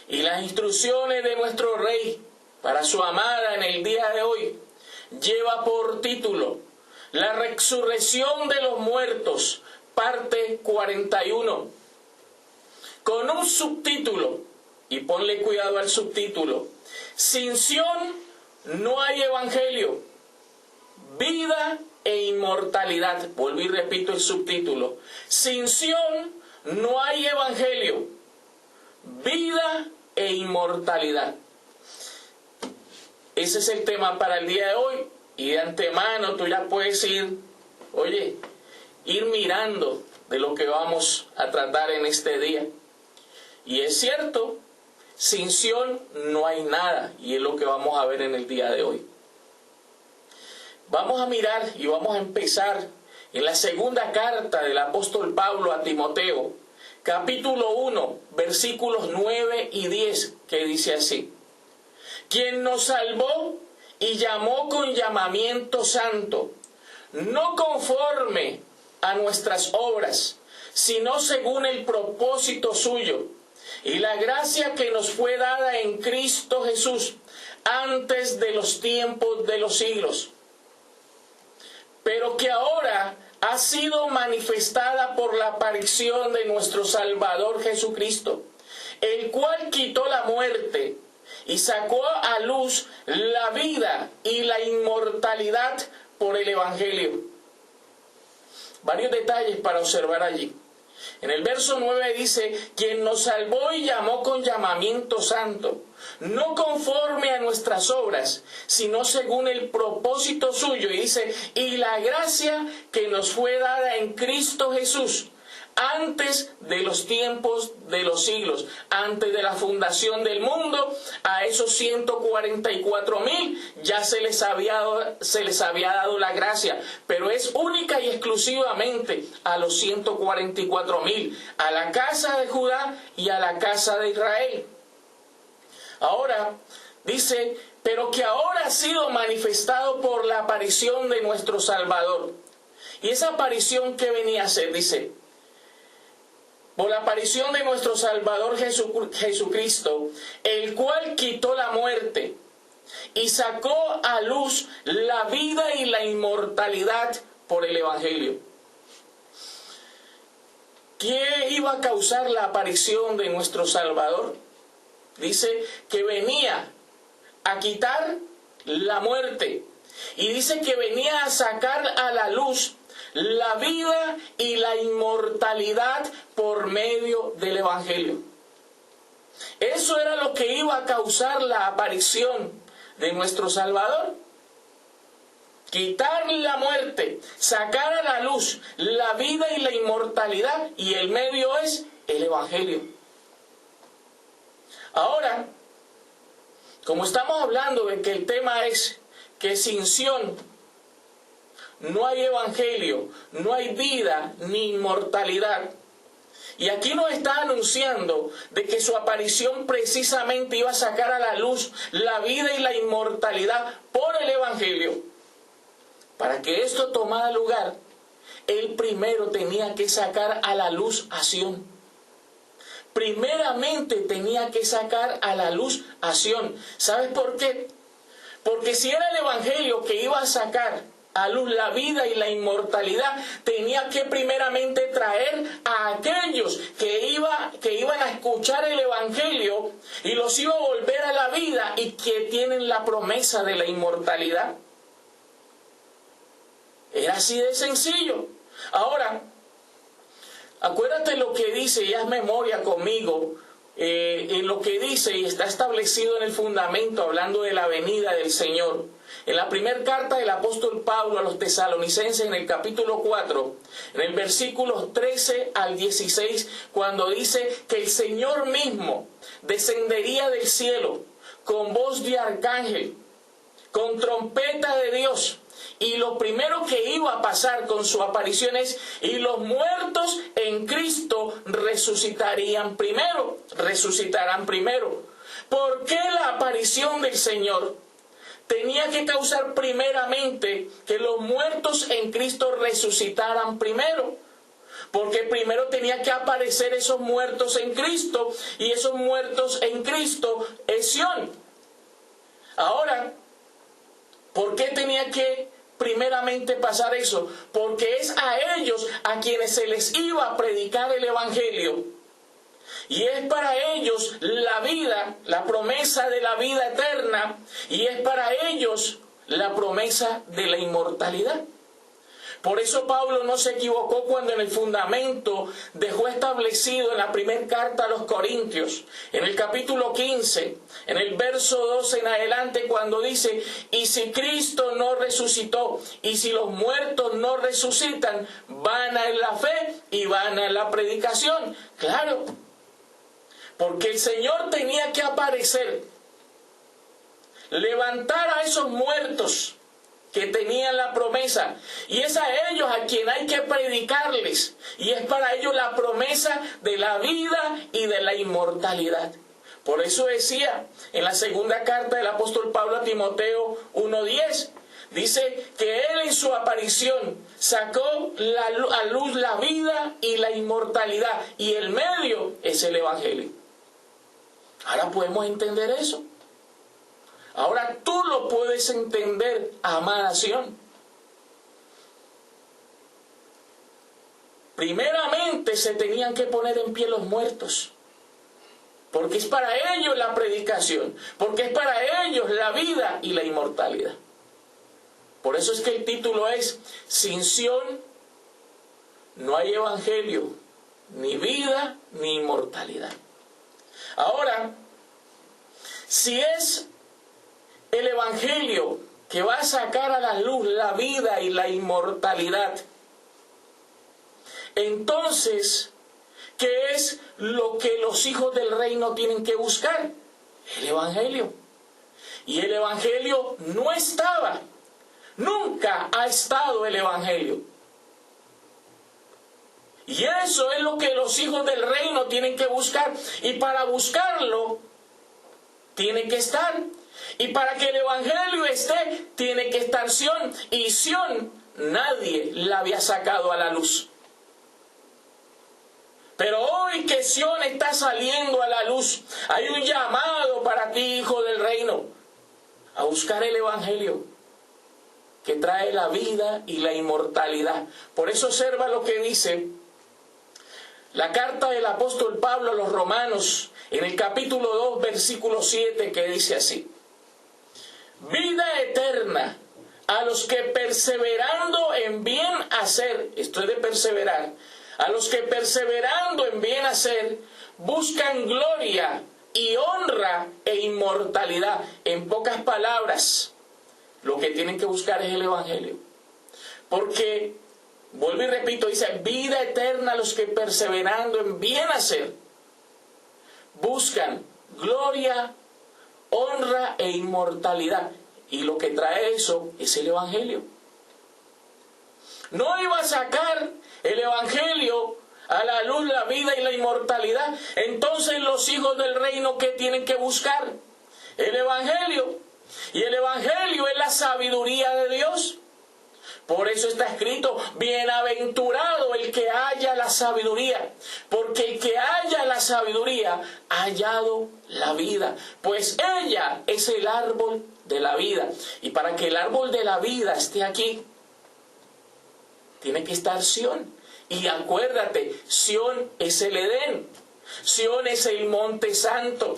Y las instrucciones de nuestro Rey para su amada en el día de hoy lleva por título La resurrección de los muertos, parte 41, con un subtítulo, y ponle cuidado al subtítulo: Sin Sión no hay evangelio, vida e inmortalidad. Vuelvo y repito el subtítulo: Sin Sión no hay evangelio, vida e inmortalidad. Ese es el tema para el día de hoy, y de antemano tú ya puedes ir mirando de lo que vamos a tratar en este día. Y es cierto, sin Sión no hay nada, y es lo que vamos a ver en el día de hoy. Vamos a mirar y vamos a empezar en la segunda carta del apóstol Pablo a Timoteo, capítulo 1, versículos 9 y 10, que dice así: Quien nos salvó y llamó con llamamiento santo, no conforme a nuestras obras, sino según el propósito suyo, y la gracia que nos fue dada en Cristo Jesús antes de los tiempos de los siglos, pero que ahora ha sido manifestada por la aparición de nuestro Salvador Jesucristo, el cual quitó la muerte y sacó a luz la vida y la inmortalidad por el Evangelio. Varios detalles para observar allí. En el verso 9 dice: quien nos salvó y llamó con llamamiento santo, no conforme a nuestras obras, sino según el propósito suyo. Y dice: y la gracia que nos fue dada en Cristo Jesús antes de los tiempos de los siglos, antes de la fundación del mundo. A esos 144,000 ya se les había dado la gracia, pero es única y exclusivamente a los 144,000, a la casa de Judá y a la casa de Israel. Ahora dice: pero que ahora ha sido manifestado por la aparición de nuestro Salvador. Y esa aparición, ¿qué venía a ser? Dice: por la aparición de nuestro Salvador Jesucristo, el cual quitó la muerte y sacó a luz la vida y la inmortalidad por el Evangelio. ¿Qué iba a causar la aparición de nuestro Salvador? Dice que venía a quitar la muerte, y dice que venía a sacar a la luz la vida y la inmortalidad por medio del Evangelio. Eso era lo que iba a causar la aparición de nuestro Salvador. Quitar la muerte, sacar a la luz la vida y la inmortalidad, y el medio es el Evangelio. Ahora, como estamos hablando de que el tema es que sin Sión no hay evangelio, no hay vida ni inmortalidad, y aquí nos está anunciando de que su aparición precisamente iba a sacar a la luz la vida y la inmortalidad por el Evangelio. Para que esto tomara lugar, él primero tenía que sacar a la luz a Sión. Primeramente tenía que sacar a la luz a Sión. ¿Sabes por qué? Porque si era el Evangelio que iba a sacar a luz la vida y la inmortalidad, tenía que primeramente traer a aquellos que iban a escuchar el Evangelio y los iba a volver a la vida y que tienen la promesa de la inmortalidad. Era así de sencillo. Ahora, acuérdate lo que dice y haz memoria conmigo en lo que dice y está establecido en el fundamento, hablando de la venida del Señor. En la primera carta del apóstol Pablo a los tesalonicenses, en el capítulo 4, en el versículos 13 al 16, cuando dice que el Señor mismo descendería del cielo con voz de arcángel, con trompeta de Dios, y lo primero que iba a pasar con su aparición es: y los muertos en Cristo resucitarán primero. ¿Por qué la aparición del Señor tenía que causar primeramente que los muertos en Cristo resucitaran primero? Porque primero tenía que aparecer esos muertos en Cristo, y esos muertos en Cristo es Sión. Ahora, ¿por qué tenía que primeramente pasar eso? Porque es a ellos a quienes se les iba a predicar el Evangelio. Y es para ellos la vida, la promesa de la vida eterna, y es para ellos la promesa de la inmortalidad. Por eso Pablo no se equivocó cuando en el fundamento dejó establecido en la primera carta a los Corintios, en el capítulo 15, en el verso 12 en adelante, cuando dice: y si Cristo no resucitó, y si los muertos no resucitan, vana es la fe y vana es la predicación. Claro, porque el Señor tenía que aparecer, levantar a esos muertos que tenían la promesa, y es a ellos a quien hay que predicarles, y es para ellos la promesa de la vida y de la inmortalidad. Por eso decía en la segunda carta del apóstol Pablo a Timoteo 1:10, dice que él en su aparición sacó a luz la vida y la inmortalidad, y el medio es el Evangelio. Ahora podemos entender eso. Ahora tú lo puedes entender, amada Sión. Primeramente se tenían que poner en pie los muertos, porque es para ellos la predicación, porque es para ellos la vida y la inmortalidad. Por eso es que el título es: sin Sión no hay evangelio, ni vida, ni inmortalidad. Ahora, si es el Evangelio que va a sacar a la luz la vida y la inmortalidad, entonces, ¿qué es lo que los hijos del reino tienen que buscar? El Evangelio. Y el Evangelio no estaba, nunca ha estado el Evangelio. Y eso es lo que los hijos del reino tienen que buscar. Y para buscarlo, tiene que estar. Y para que el Evangelio esté, tiene que estar Sión. Y Sión nadie la había sacado a la luz. Pero hoy que Sión está saliendo a la luz, hay un llamado para ti, hijo del reino, a buscar el Evangelio que trae la vida y la inmortalidad. Por eso observa lo que dice la carta del apóstol Pablo a los Romanos, en el capítulo 2, versículo 7, que dice así: vida eterna a los que perseverando en bien hacer, esto es de perseverar, a los que perseverando en bien hacer, buscan gloria y honra e inmortalidad. En pocas palabras, lo que tienen que buscar es el Evangelio. Porque, vuelvo y repito, dice: vida eterna a los que perseverando en bien hacer, buscan gloria, honra e inmortalidad. Y lo que trae eso es el Evangelio. No iba a sacar el Evangelio a la luz la vida y la inmortalidad. Entonces los hijos del reino, ¿qué tienen que buscar? El Evangelio. Y el Evangelio es la sabiduría de Dios. Por eso está escrito: bienaventurado el que haya la sabiduría, porque el que haya la sabiduría ha hallado la vida, pues ella es el árbol de la vida. Y para que el árbol de la vida esté aquí, tiene que estar Sión. Y acuérdate, Sión es el Edén, Sión es el monte santo,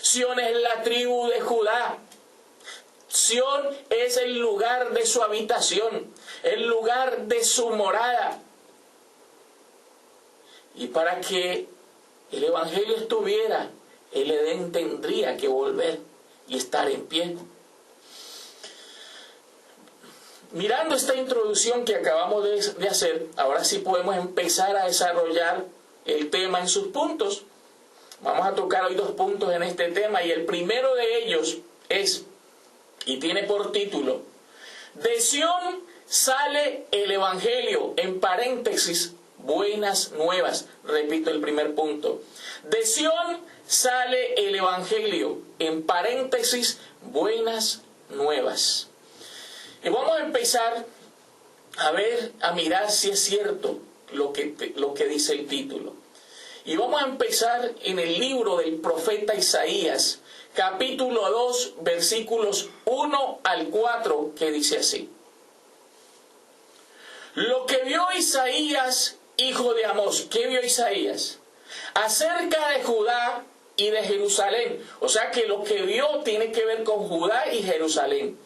Sión es la tribu de Judá, Sión es el lugar de su habitación, el lugar de su morada. Y para que el Evangelio estuviera, el Edén tendría que volver y estar en pie. Mirando esta introducción que acabamos de hacer, ahora sí podemos empezar a desarrollar el tema en sus puntos. Vamos a tocar hoy 2 puntos en este tema, y el primero de ellos es, y tiene por título: de Sión sale el Evangelio, en paréntesis, buenas nuevas. Repito el primer punto: de Sión sale el Evangelio, en paréntesis, buenas nuevas. Y vamos a empezar a ver, a mirar si es cierto lo que dice el título. Y vamos a empezar en el libro del profeta Isaías, capítulo 2, versículos 1 al 4, que dice así. Lo que vio Isaías, hijo de Amós, ¿qué vio Isaías? Acerca de Judá y de Jerusalén. O sea que lo que vio tiene que ver con Judá y Jerusalén.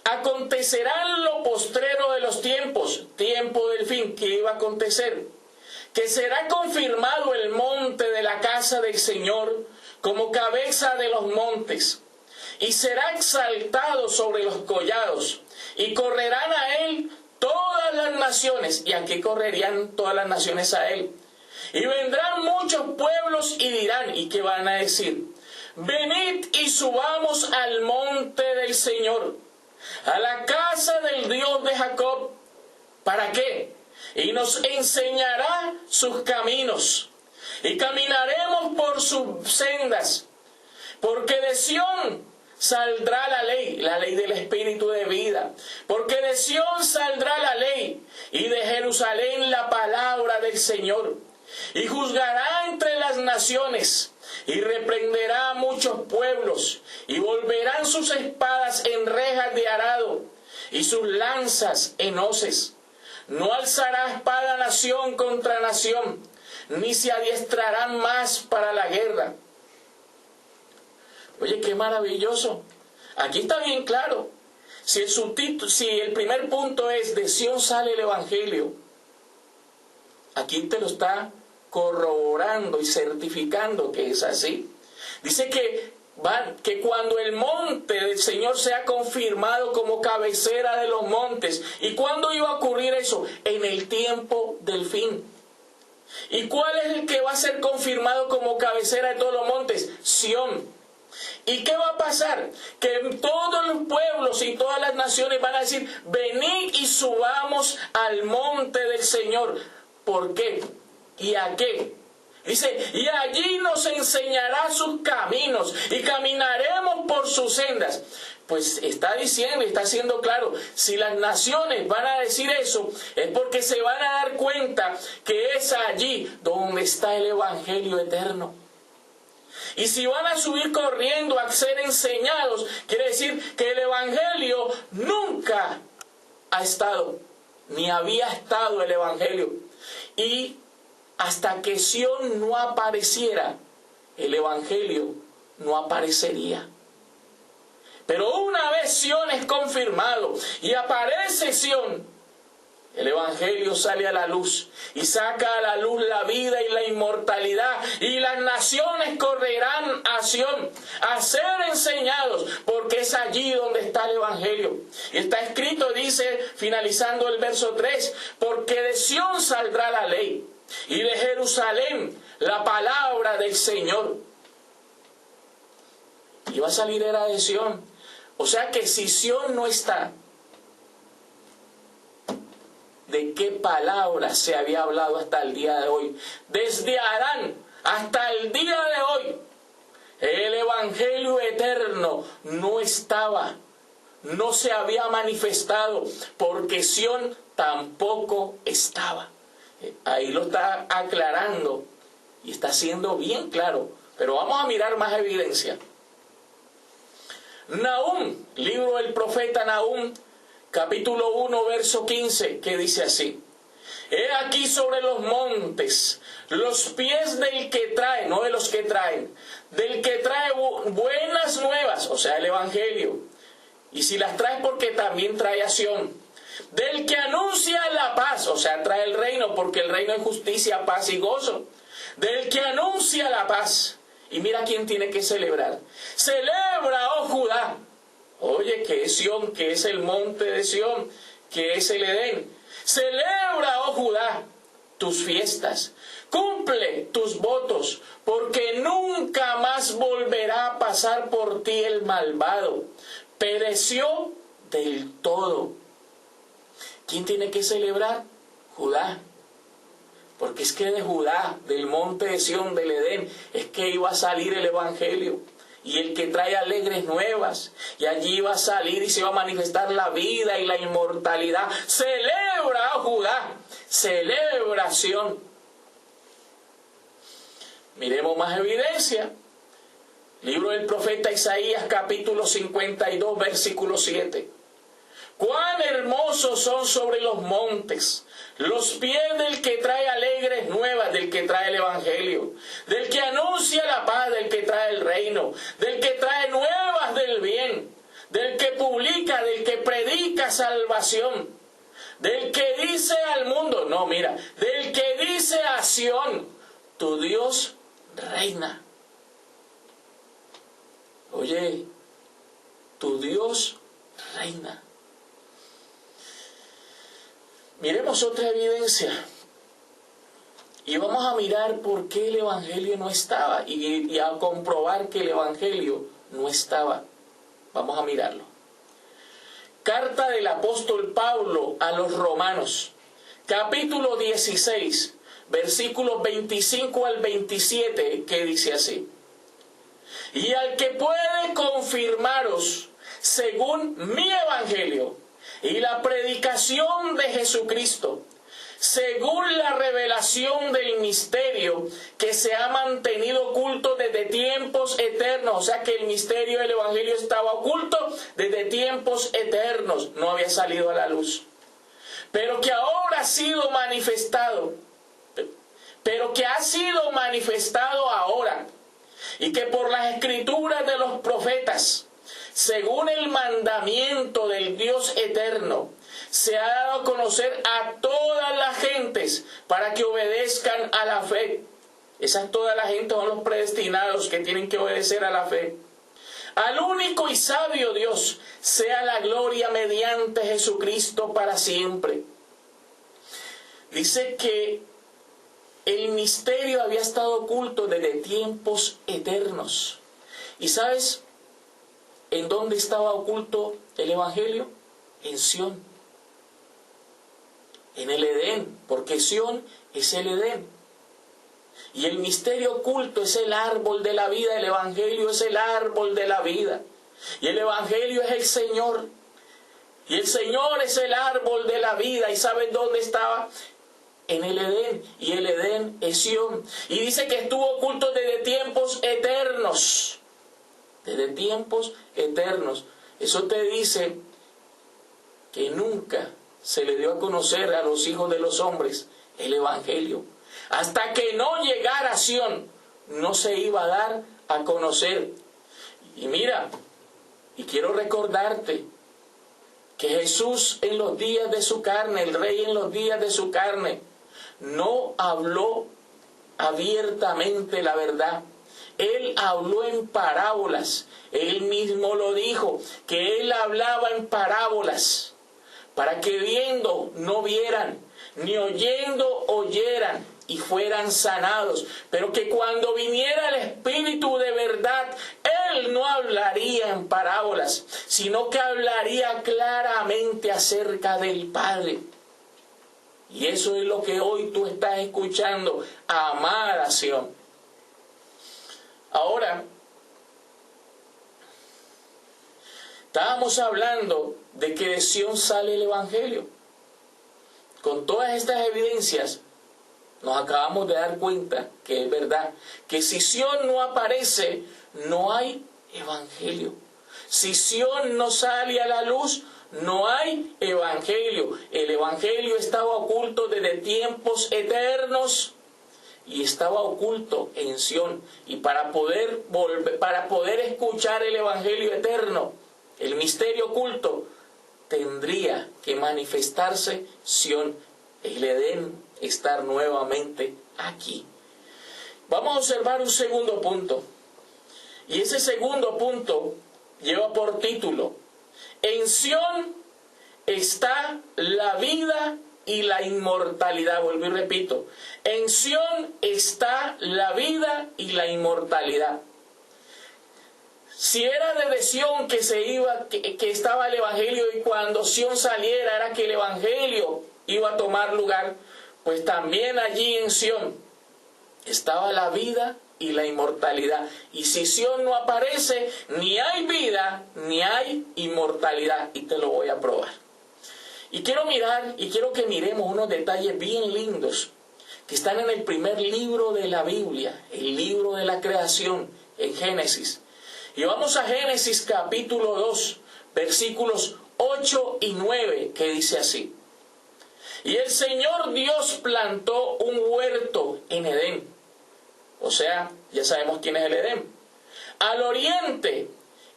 Acontecerá en lo postrero de los tiempos, tiempo del fin, ¿qué iba a acontecer? Que será confirmado el monte de la casa del Señor como cabeza de los montes, y será exaltado sobre los collados, y correrán a él todas las naciones. ¿Y a qué correrían todas las naciones a él? Y vendrán muchos pueblos y dirán, ¿y qué van a decir? Venid y subamos al monte del Señor, a la casa del Dios de Jacob. ¿Para qué? Y nos enseñará sus caminos, y caminaremos por sus sendas, porque de Sión saldrá la ley del Espíritu de vida, porque de Sión saldrá la ley, y de Jerusalén la palabra del Señor, y juzgará entre las naciones, y reprenderá a muchos pueblos, y volverán sus espadas en rejas de arado, y sus lanzas en hoces. No alzará espada nación contra nación, ni se adiestrarán más para la guerra. Oye, qué maravilloso. Aquí está bien claro. Si el primer punto es de Sión sale el Evangelio, aquí te lo está corroborando y certificando que es así. Dice que cuando el monte del Señor sea confirmado como cabecera de los montes. ¿Y cuándo iba a ocurrir eso? En el tiempo del fin. ¿Y cuál es el que va a ser confirmado como cabecera de todos los montes? Sión. ¿Y qué va a pasar? Que todos los pueblos y todas las naciones van a decir, venid y subamos al monte del Señor. ¿Por qué? ¿Y a qué? Dice, y allí nos enseñará sus caminos y caminaremos por sus sendas. Pues está diciendo, está haciendo claro, si las naciones van a decir eso, es porque se van a dar cuenta que es allí donde está el Evangelio eterno. Y si van a subir corriendo a ser enseñados, quiere decir que el Evangelio nunca ha estado, ni había estado el Evangelio. Y hasta que Sión no apareciera, el Evangelio no aparecería. Pero una vez Sión es confirmado y aparece Sión, el Evangelio sale a la luz y saca a la luz la vida y la inmortalidad, y las naciones correrán a Sión a ser enseñados, porque es allí donde está el Evangelio. Y está escrito, dice, finalizando el verso 3, porque de Sión saldrá la ley, y de Jerusalén la palabra del Señor. Y va a salir era de Sión. O sea que si Sión no está, ¿de qué palabra se había hablado hasta el día de hoy? Desde Adán hasta el día de hoy, el Evangelio eterno no estaba, no se había manifestado, porque Sión tampoco estaba. Ahí lo está aclarando y está siendo bien claro. Pero vamos a mirar más evidencia. Nahum, libro del profeta Nahum, capítulo 1, verso 15, que dice así: He aquí sobre los montes los pies del que trae, no de los que traen, del que trae buenas nuevas, o sea, el Evangelio. Y si las trae, porque también trae a Sión. Del que anuncia la paz, o sea, trae el reino, porque el reino es justicia, paz y gozo. Del que anuncia la paz. Y mira quién tiene que celebrar. Celebra, oh Judá. Oye, que es Sión, que es el monte de Sión, que es el Edén. Celebra, oh Judá, tus fiestas. Cumple tus votos, porque nunca más volverá a pasar por ti el malvado. Pereció del todo. ¿Quién tiene que celebrar? Judá. Porque es que de Judá, del monte de Sión, del Edén, es que iba a salir el Evangelio. y el que trae alegres nuevas, y allí va a salir y se va a manifestar la vida y la inmortalidad. Celebra, oh Judá, celebración. Miremos más evidencia. Libro del profeta Isaías, capítulo 52, versículo 7. Cuán hermosos son sobre los montes los pies del que trae alegres nuevas, del que trae el evangelio, del que anuncia la paz, del que trae el reino, del que trae nuevas del bien, del que publica, del que predica salvación, del que dice al mundo, no, mira, del que dice a Sión, tu Dios reina. Oye, tu Dios reina. Miremos otra evidencia. Y vamos a mirar por qué el Evangelio no estaba. Y a comprobar que el Evangelio no estaba. Vamos a mirarlo. Carta del apóstol Pablo a los Romanos. Capítulo 16. Versículos 25 al 27. Que dice así. Y al que puede confirmaros según mi Evangelio y la predicación de Jesucristo, según la revelación del misterio que se ha mantenido oculto desde tiempos eternos. O sea que el misterio del Evangelio estaba oculto desde tiempos eternos, no había salido a la luz. Pero que ahora ha sido manifestado, ahora, y que por las escrituras de los profetas, según el mandamiento del Dios eterno, se ha dado a conocer a todas las gentes para que obedezcan a la fe. Esas toda la gente son los predestinados que tienen que obedecer a la fe. Al único y sabio Dios sea la gloria mediante Jesucristo para siempre. Dice que el misterio había estado oculto desde tiempos eternos. ¿Y sabes en dónde estaba oculto el Evangelio? En Sión. En el Edén, porque Sión es el Edén. Y el misterio oculto es el árbol de la vida, el Evangelio es el árbol de la vida. Y el Evangelio es el Señor. Y el Señor es el árbol de la vida. ¿Y sabes dónde estaba? En el Edén. Y el Edén es Sión. Y dice que estuvo oculto desde tiempos eternos. Desde tiempos eternos. Eso te dice que nunca se le dio a conocer a los hijos de los hombres el Evangelio. Hasta que no llegara a Sión, no se iba a dar a conocer. Y mira, y quiero recordarte que Jesús en los días de su carne, el Rey en los días de su carne, no habló abiertamente la verdad. Él habló en parábolas. Él mismo lo dijo, que él hablaba en parábolas, para que viendo no vieran, ni oyendo oyeran, y fueran sanados. Pero que cuando viniera el Espíritu de verdad, Él no hablaría en parábolas, sino que hablaría claramente acerca del Padre. Y eso es lo que hoy tú estás escuchando, amada Sión. Ahora, estábamos hablando de que de Sión sale el Evangelio. Con todas estas evidencias, nos acabamos de dar cuenta que es verdad, que si Sión no aparece, no hay Evangelio. Si Sión no sale a la luz, no hay Evangelio. El Evangelio estaba oculto desde tiempos eternos y estaba oculto en Sión. Y para poder escuchar el Evangelio eterno, el misterio oculto, tendría que manifestarse Sión, el Edén, estar nuevamente aquí. Vamos a observar un segundo punto. Y ese segundo punto lleva por título: en Sión está la vida y la inmortalidad. Vuelvo y repito: en Sión está la vida y la inmortalidad. Si era desde Sión que estaba el Evangelio, y cuando Sión saliera era que el Evangelio iba a tomar lugar, pues también allí en Sión estaba la vida y la inmortalidad. Y si Sión no aparece, ni hay vida, ni hay inmortalidad. Y te lo voy a probar. Y quiero que miremos unos detalles bien lindos que están en el primer libro de la Biblia, el libro de la creación, en Génesis. Y vamos a Génesis capítulo 2, versículos 8 y 9, que dice así. Y el Señor Dios plantó un huerto en Edén. O sea, ya sabemos quién es el Edén. Al oriente,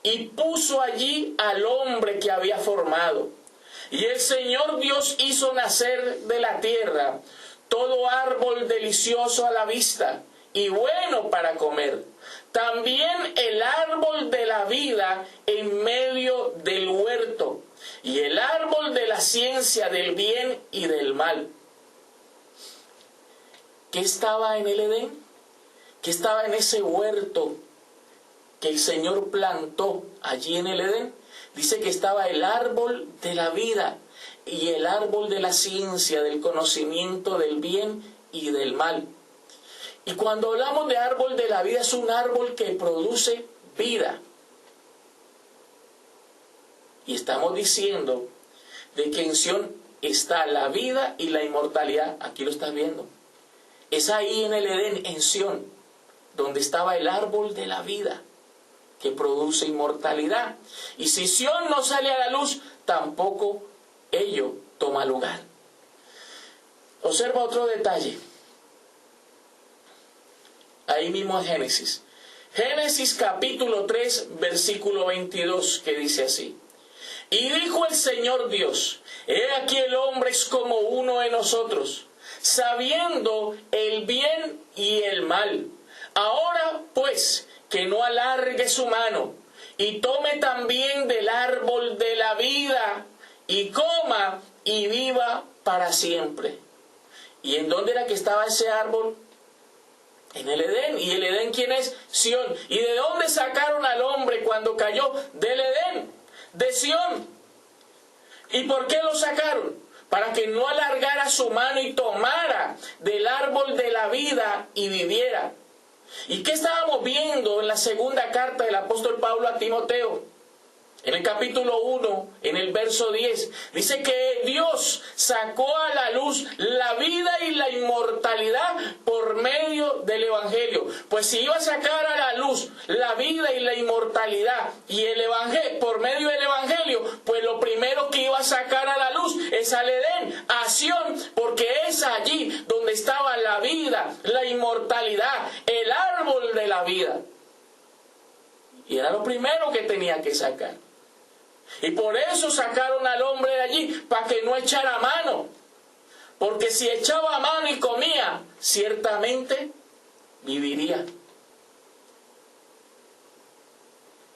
y puso allí al hombre que había formado. Y el Señor Dios hizo nacer de la tierra todo árbol delicioso a la vista y bueno para comer. También el árbol de la vida en medio del huerto, y el árbol de la ciencia del bien y del mal. ¿Qué estaba en el Edén? ¿Qué estaba en ese huerto que el Señor plantó allí en el Edén? Dice que estaba el árbol de la vida y el árbol de la ciencia, del conocimiento del bien y del mal. Y cuando hablamos de árbol de la vida, es un árbol que produce vida. Y estamos diciendo de que en Sión está la vida y la inmortalidad. Aquí lo estás viendo. Es ahí en el Edén, en Sión, donde estaba el árbol de la vida, que produce inmortalidad. Y si Sión no sale a la luz, tampoco ello toma lugar. Observa otro detalle. Ahí mismo en Génesis. Génesis capítulo 3, versículo 22, que dice así. Y dijo el Señor Dios, he aquí el hombre es como uno de nosotros, sabiendo el bien y el mal. Ahora pues, que no alargue su mano, y tome también del árbol de la vida, y coma y viva para siempre. ¿Y en dónde era que estaba ese árbol? En el Edén. ¿Y el Edén quién es? Sión. ¿Y de dónde sacaron al hombre cuando cayó? Del Edén, de Sión. ¿Y por qué lo sacaron? Para que no alargara su mano y tomara del árbol de la vida y viviera. ¿Y qué estábamos viendo en la segunda carta del apóstol Pablo a Timoteo? En el capítulo 1, en el verso 10, dice que Dios sacó a la luz la vida y la inmortalidad por medio del Evangelio. Pues si iba a sacar a la luz la vida y la inmortalidad y el Evangelio, por medio del Evangelio, pues lo primero que iba a sacar a la luz es al Edén, a Sión, porque es allí donde estaba la vida, la inmortalidad, el árbol de la vida. Y era lo primero que tenía que sacar. Y por eso sacaron al hombre de allí, para que no echara mano. Porque si echaba mano y comía, ciertamente viviría.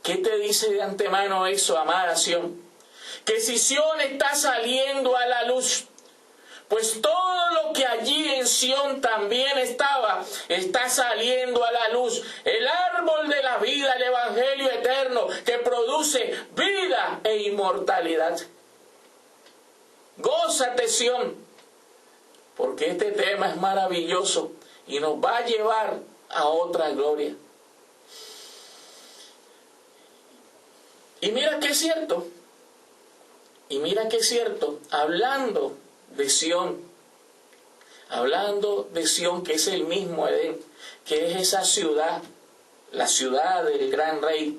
¿Qué te dice de antemano eso, amada Sión? Que si Sión está saliendo a la luz, pues todo lo que allí en Sión también está saliendo a la luz. El árbol de la vida, el Evangelio eterno, que produce vida e inmortalidad. Gózate, Sión, porque este tema es maravilloso y nos va a llevar a otra gloria. Y mira que es cierto, hablando de Sión, que es el mismo Edén, que es esa ciudad, la ciudad del gran rey.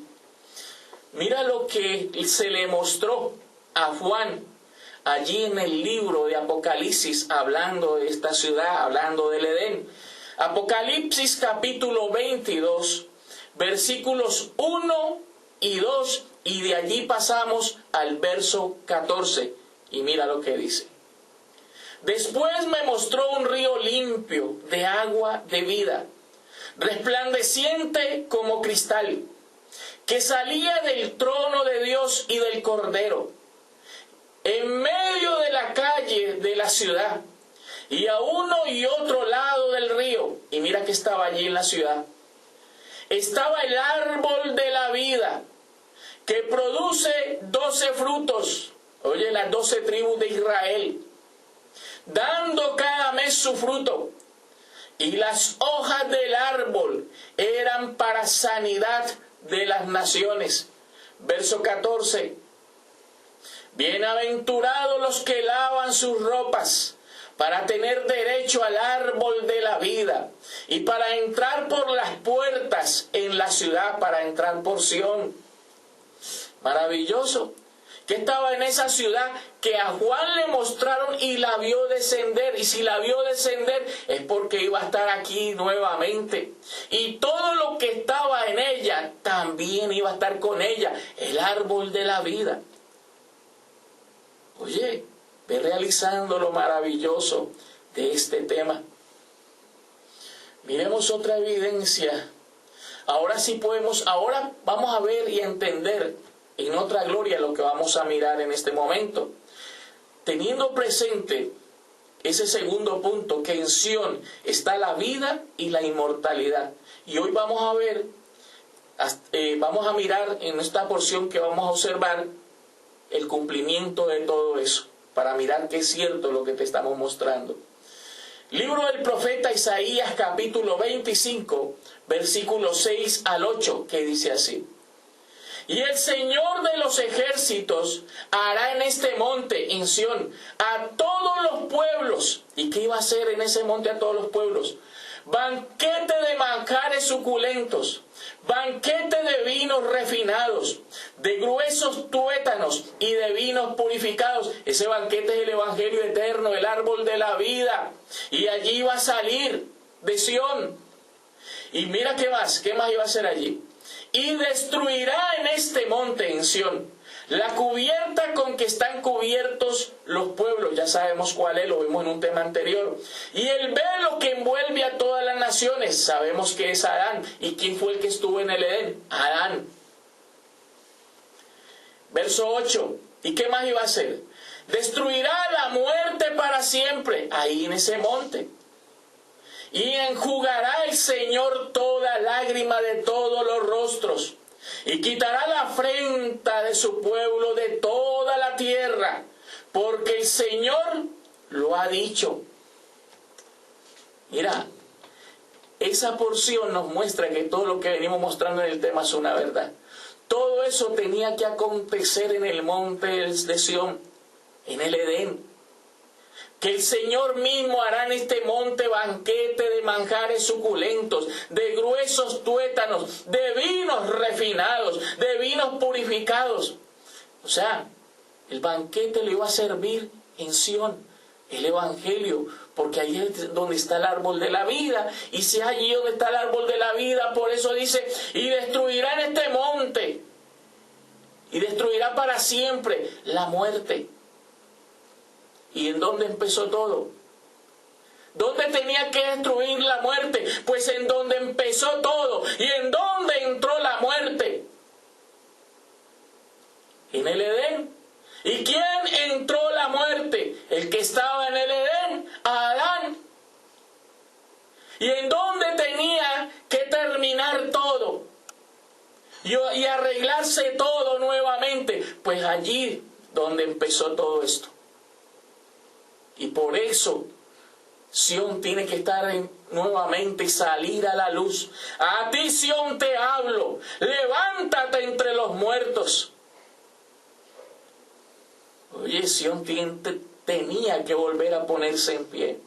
Mira lo que se le mostró a Juan allí en el libro de Apocalipsis, hablando de esta ciudad, hablando del Edén. Apocalipsis capítulo 22, versículos 1 y 2, y de allí pasamos al verso 14. Y mira lo que dice. Después me mostró un río limpio de agua de vida, resplandeciente como cristal, que salía del trono de Dios y del Cordero, en medio de la calle de la ciudad, y a uno y otro lado del río. Y mira que estaba allí en la ciudad. Estaba el árbol de la vida, que produce 12 frutos. Oye, las 12 tribus de Israel, dando cada mes su fruto, y las hojas del árbol eran para sanidad de las naciones. Verso 14. Bienaventurados los que lavan sus ropas, para tener derecho al árbol de la vida, y para entrar por las puertas en la ciudad, para entrar por Sión. Maravilloso. Que estaba en esa ciudad que a Juan le mostraron y la vio descender. Y si la vio descender es porque iba a estar aquí nuevamente. Y todo lo que estaba en ella también iba a estar con ella. El árbol de la vida. Oye, ve realizando lo maravilloso de este tema. Miremos otra evidencia. Ahora sí podemos, ahora vamos a ver y a entender en otra gloria lo que vamos a mirar en este momento. Teniendo presente ese segundo punto, que en Sión está la vida y la inmortalidad. Y hoy vamos a ver, vamos a mirar en esta porción que vamos a observar el cumplimiento de todo eso, para mirar que es cierto lo que te estamos mostrando. Libro del profeta Isaías, capítulo 25, versículos 6 al 8, que dice así: y el Señor de los ejércitos hará en este monte, en Sión, a todos los pueblos. ¿Y qué iba a hacer en ese monte a todos los pueblos? Banquete de manjares suculentos, banquete de vinos refinados, de gruesos tuétanos y de vinos purificados. Ese banquete es el evangelio eterno, el árbol de la vida. Y allí va a salir de Sión. Y mira qué más iba a hacer allí. Y destruirá en este monte, en Sión, la cubierta con que están cubiertos los pueblos. Ya sabemos cuál es, lo vimos en un tema anterior. Y el velo que envuelve a todas las naciones, sabemos que es Adán. ¿Y quién fue el que estuvo en el Edén? Adán. Verso 8. ¿Y qué más iba a hacer? Destruirá la muerte para siempre, ahí en ese monte. Y enjugará el Señor toda lágrima de todos los rostros, y quitará la afrenta de su pueblo de toda la tierra, porque el Señor lo ha dicho. Mira, esa porción nos muestra que todo lo que venimos mostrando en el tema es una verdad. Todo eso tenía que acontecer en el monte de Sión, en el Edén. Que el Señor mismo hará en este monte banquete de manjares suculentos, de gruesos tuétanos, de vinos refinados, de vinos purificados. O sea, el banquete le iba a servir en Sión, el evangelio, porque ahí es donde está el árbol de la vida. Y si es allí donde está el árbol de la vida, por eso dice, y destruirá en este monte, y destruirá para siempre la muerte. ¿Y en dónde empezó todo? ¿Dónde tenía que destruir la muerte? Pues en donde empezó todo. ¿Y en dónde entró la muerte? En el Edén. ¿Y quién entró la muerte? El que estaba en el Edén, Adán. ¿Y en dónde tenía que terminar todo? Y arreglarse todo nuevamente. Pues allí donde empezó todo esto. Y por eso Sión tiene que estar nuevamente y salir a la luz. A ti, Sión, te hablo. Levántate entre los muertos. Oye, Sión tenía que volver a ponerse en pie.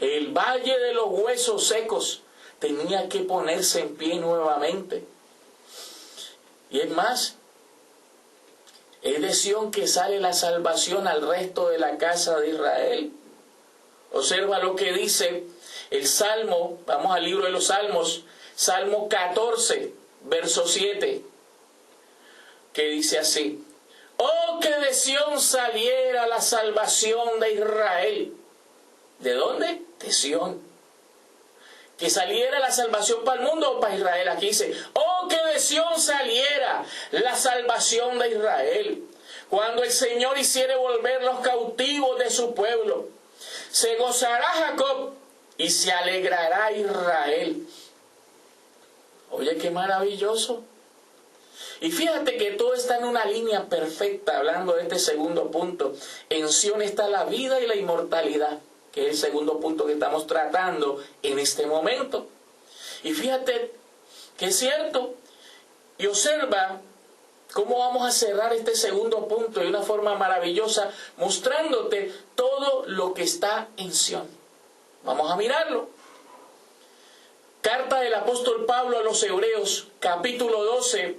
El valle de los huesos secos tenía que ponerse en pie nuevamente. Y es más, es de Sión que sale la salvación al resto de la casa de Israel. Observa lo que dice el Salmo, vamos al libro de los Salmos, Salmo 14, verso 7, que dice así: oh, que de Sión saliera la salvación de Israel. ¿De dónde? De Sión. Que saliera la salvación para el mundo o para Israel. Aquí dice, oh, que de Sión saliera la salvación de Israel. Cuando el Señor hiciere volver los cautivos de su pueblo, se gozará Jacob y se alegrará Israel. Oye, qué maravilloso. Y fíjate que todo está en una línea perfecta, hablando de este segundo punto. En Sión está la vida y la inmortalidad. que es el segundo punto que estamos tratando en este momento. Y fíjate que es cierto, y observa cómo vamos a cerrar este segundo punto de una forma maravillosa, mostrándote todo lo que está en Sión. Vamos a mirarlo. Carta del apóstol Pablo a los Hebreos, capítulo 12,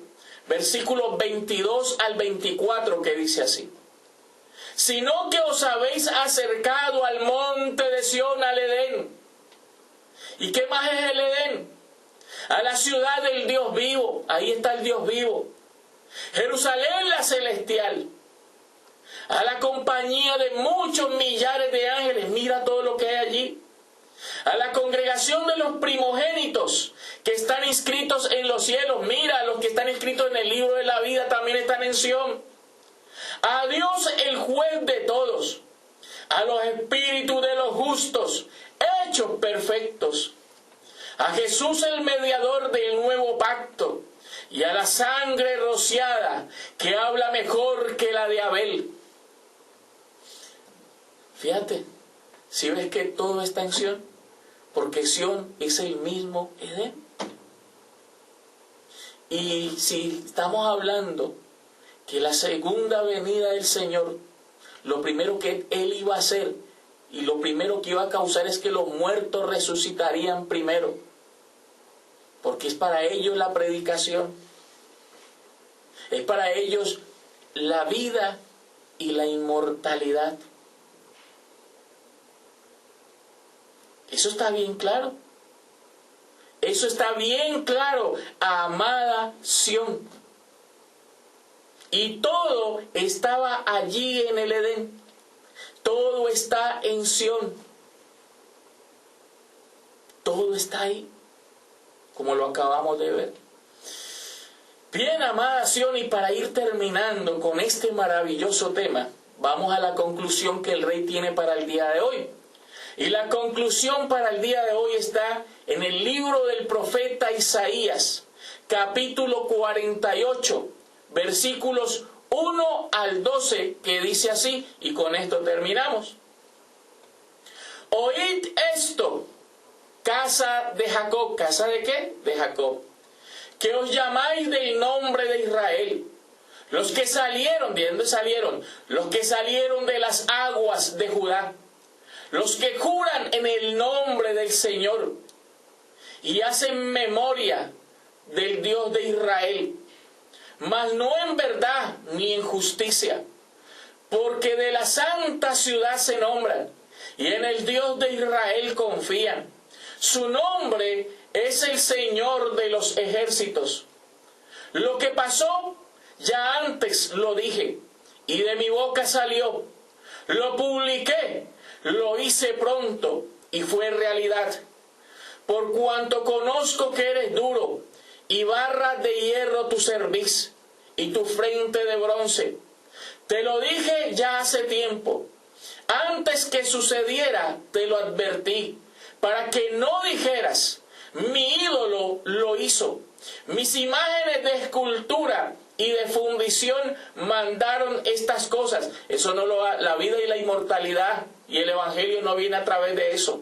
versículos 22 al 24, que dice así: sino que os habéis acercado al monte de Sión, al Edén. ¿Y qué más es el Edén? A la ciudad del Dios vivo. Ahí está el Dios vivo. Jerusalén la celestial. A la compañía de muchos millares de ángeles. Mira todo lo que hay allí. A la congregación de los primogénitos que están inscritos en los cielos. Mira, los que están inscritos en el libro de la vida también están en Sión. A Dios el juez de todos, a los espíritus de los justos, hechos perfectos, a Jesús el mediador del nuevo pacto, y a la sangre rociada que habla mejor que la de Abel. Fíjate, si ves que todo está en Sión, porque Sión es el mismo Edén. Y si estamos hablando que la segunda venida del Señor, lo primero que Él iba a hacer y lo primero que iba a causar es que los muertos resucitarían primero, porque es para ellos la predicación, es para ellos la vida y la inmortalidad. Eso está bien claro. Eso está bien claro, amada Sión. Y todo estaba allí en el Edén. Todo está en Sión. Todo está ahí, como lo acabamos de ver. Bien, amada Sión, y para ir terminando con este maravilloso tema, vamos a la conclusión que el Rey tiene para el día de hoy. Y la conclusión para el día de hoy está en el libro del profeta Isaías, capítulo 48, versículos 1 al 12, que dice así, y con esto terminamos. Oíd esto, casa de Jacob. ¿Casa de qué? De Jacob. Que os llamáis del nombre de Israel. Los que salieron, ¿de dónde salieron? Los que salieron de las aguas de Judá. Los que juran en el nombre del Señor y hacen memoria del Dios de Israel, mas no en verdad ni en justicia, porque de la santa ciudad se nombran y en el Dios de Israel confían. Su nombre es el Señor de los ejércitos. Lo que pasó ya antes lo dije, y de mi boca salió. Lo publiqué, lo hice pronto, y fue realidad. Por cuanto conozco que eres duro, y barras de hierro tu cerviz, y tu frente de bronce. Te lo dije ya hace tiempo. Antes que sucediera, te lo advertí, para que no dijeras, mi ídolo lo hizo. Mis imágenes de escultura y de fundición mandaron estas cosas. Eso no lo ha, la vida y la inmortalidad y el evangelio no viene a través de eso.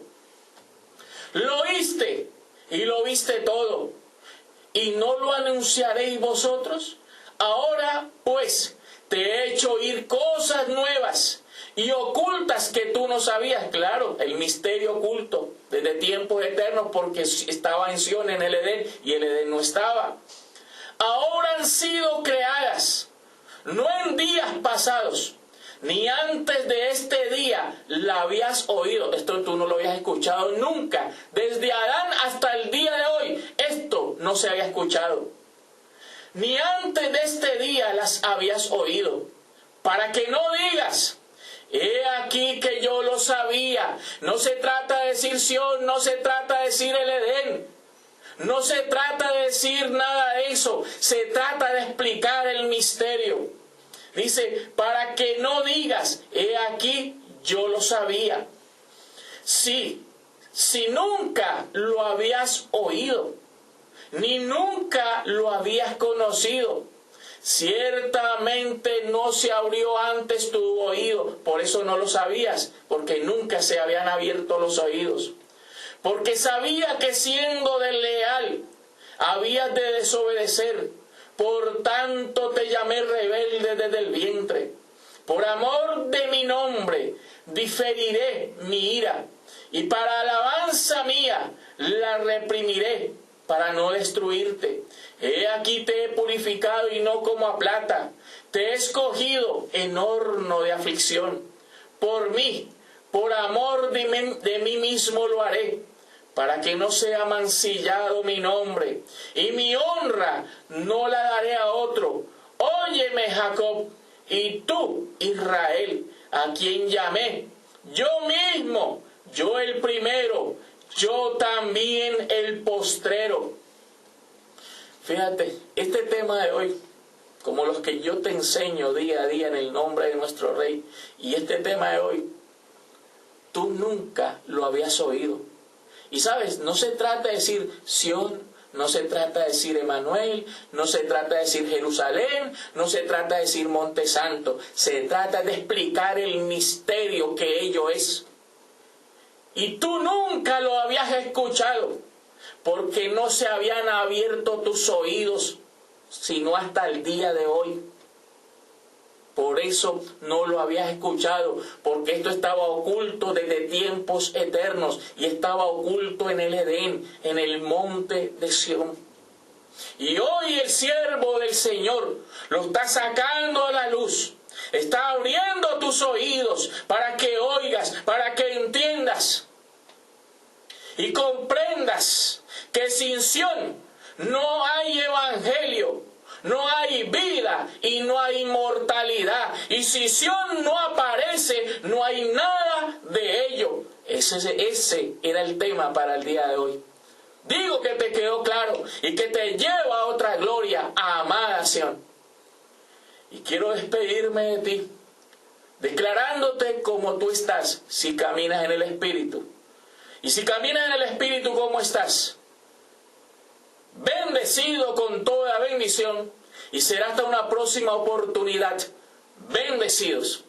Lo oíste y lo viste todo, y no lo anunciaréis vosotros. Ahora pues te he hecho oír cosas nuevas y ocultas que tú no sabías. Claro, el misterio oculto desde tiempos eternos, porque estaba en Sión, en el Edén, y el Edén no estaba. Ahora han sido creadas, no en días pasados, ni antes de este día la habías oído. Esto tú no lo habías escuchado nunca. Desde Adán hasta el día de hoy, esto no se había escuchado. Ni antes de este día las habías oído. Para que no digas, he aquí que yo lo sabía. No se trata de decir Sión, no se trata de decir el Edén. No se trata de decir nada de eso. Se trata de explicar el misterio. Dice, para que no digas, he aquí yo lo sabía. Sí, si nunca lo habías oído, ni nunca lo habías conocido, Ciertamente no se abrió antes tu oído, por eso no lo sabías, porque nunca se habían abierto los oídos. Porque sabía que siendo desleal, habías de desobedecer, por tanto te llamé rebelde desde el vientre. Por amor de mi nombre, diferiré mi ira, y para alabanza mía la reprimiré, para no destruirte. He aquí te he purificado y no como a plata, te he escogido en horno de aflicción. Por mí, por amor de mí mismo lo haré, para que no sea mancillado mi nombre, y mi honra no la daré a otro. Óyeme, Jacob, y tú, Israel, a quien llamé, yo mismo, yo el primero, yo también el postrero. Fíjate, este tema de hoy, como los que yo te enseño día a día en el nombre de nuestro Rey, y este tema de hoy, tú nunca lo habías oído. Y sabes, no se trata de decir Sión, no se trata de decir Emanuel, no se trata de decir Jerusalén, no se trata de decir Monte Santo, se trata de explicar el misterio que ello es. Y tú nunca lo habías escuchado, porque no se habían abierto tus oídos, sino hasta el día de hoy. Por eso no lo habías escuchado, porque esto estaba oculto desde tiempos eternos y estaba oculto en el Edén, en el monte de Sión. Y hoy el siervo del Señor lo está sacando a la luz, está abriendo tus oídos para que oigas, para que entiendas y comprendas que sin Sión no hay evangelio, no hay vida y no hay inmortalidad. Y si Sión no aparece, no hay nada de ello. Ese era el tema para el día de hoy. Digo que te quedó claro y que te lleva a otra gloria, a amada Sión. Y quiero despedirme de ti, declarándote como tú estás, si caminas en el Espíritu. Y si caminas en el Espíritu, ¿cómo estás? Bendecido con toda bendición, y será hasta una próxima oportunidad. Bendecidos.